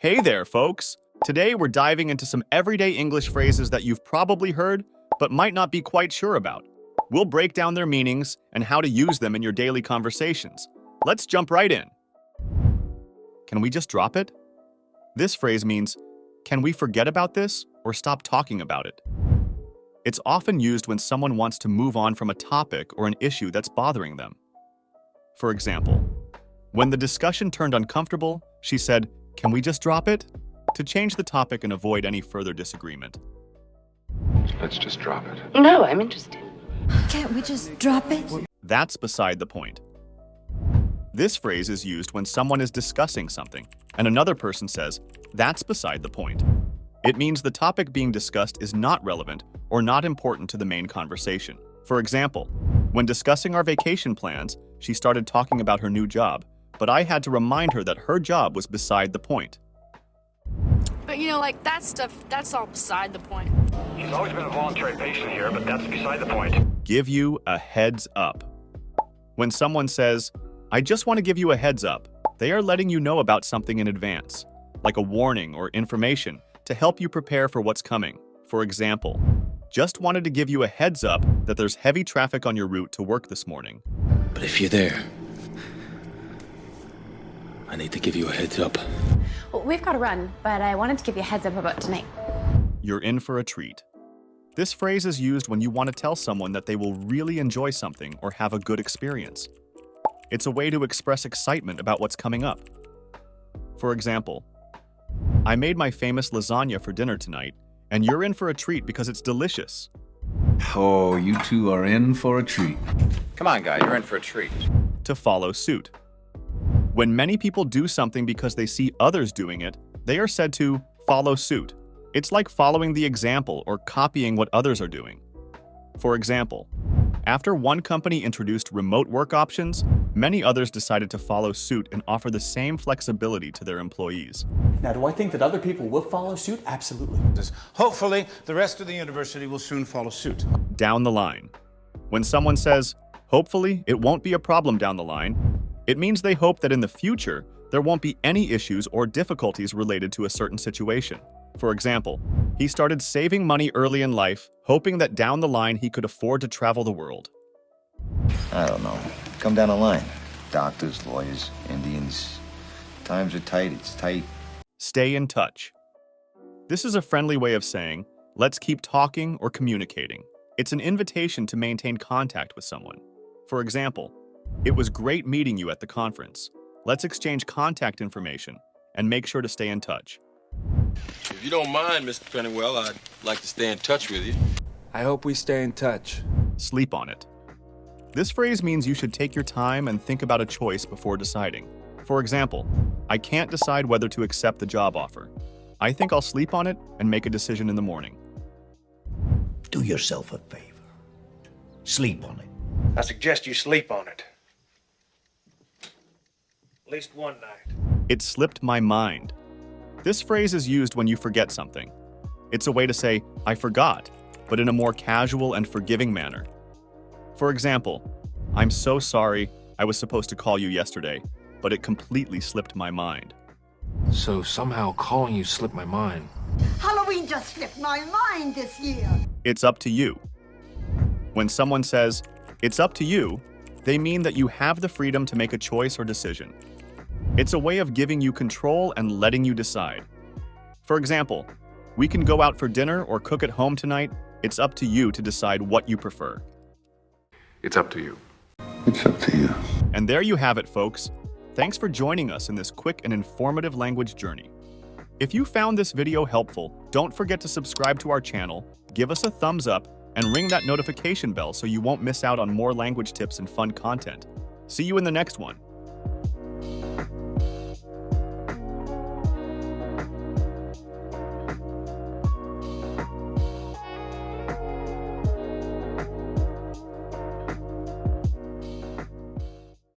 Hey there, folks! Today we're diving into some everyday English phrases that you've probably heard, but might not be quite sure about. We'll break down their meanings and how to use them in your daily conversations. Let's jump right in. Can we just drop it? This phrase means, can we forget about this or stop talking about it? It's often used when someone wants to move on from a topic or an issue that's bothering them. For example, when the discussion turned uncomfortable, she said, "Can we just drop it?" to change the topic and avoid any further disagreement. Let's just drop it. No, I'm interested. Can't we just drop it? That's beside the point. This phrase is used when someone is discussing something, and another person says, "That's beside the point." It means the topic being discussed is not relevant or not important to the main conversation. For example, when discussing our vacation plans, she started talking about her new job, but I had to remind her that her job was beside the point. But that stuff, that's all beside the point. She's always been a voluntary patient here, but that's beside the point. Give you a heads up. When someone says, "I just want to give you a heads up," they are letting you know about something in advance, like a warning or information to help you prepare for what's coming. For example, just wanted to give you a heads up that there's heavy traffic on your route to work this morning. But if you're there, I need to give you a heads up. Well, we've got to run, but I wanted to give you a heads up about tonight. You're in for a treat. This phrase is used when you want to tell someone that they will really enjoy something or have a good experience. It's a way to express excitement about what's coming up. For example, "I made my famous lasagna for dinner tonight, and you're in for a treat because it's delicious." Oh, you two are in for a treat. Come on, guy, you're in for a treat. To follow suit. When many people do something because they see others doing it, they are said to follow suit. It's like following the example or copying what others are doing. For example, after one company introduced remote work options, many others decided to follow suit and offer the same flexibility to their employees. Now, do I think that other people will follow suit? Absolutely. Hopefully, the rest of the university will soon follow suit. Down the line. When someone says, "Hopefully, it won't be a problem down the line," it means they hope that in the future, there won't be any issues or difficulties related to a certain situation. For example, he started saving money early in life, hoping that down the line he could afford to travel the world. I don't know. Come down the line. Doctors, lawyers, Indians. Times are tight, it's tight. Stay in touch. This is a friendly way of saying, let's keep talking or communicating. It's an invitation to maintain contact with someone. For example, "It was great meeting you at the conference. Let's exchange contact information and make sure to stay in touch." If you don't mind, Mr. Pennywell, I'd like to stay in touch with you. I hope we stay in touch. Sleep on it. This phrase means you should take your time and think about a choice before deciding. For example, "I can't decide whether to accept the job offer. I think I'll sleep on it and make a decision in the morning." Do yourself a favor. Sleep on it. I suggest you sleep on it. At least one night. It slipped my mind. This phrase is used when you forget something. It's a way to say, "I forgot," but in a more casual and forgiving manner. For example, "I'm so sorry, I was supposed to call you yesterday, but it completely slipped my mind." So somehow calling you slipped my mind. Halloween just slipped my mind this year. It's up to you. When someone says, "It's up to you," they mean that you have the freedom to make a choice or decision. It's a way of giving you control and letting you decide. For example, "We can go out for dinner or cook at home tonight. It's up to you to decide what you prefer." It's up to you. It's up to you. And there you have it, folks. Thanks for joining us in this quick and informative language journey. If you found this video helpful, don't forget to subscribe to our channel, give us a thumbs up, and ring that notification bell so you won't miss out on more language tips and fun content. See you in the next one.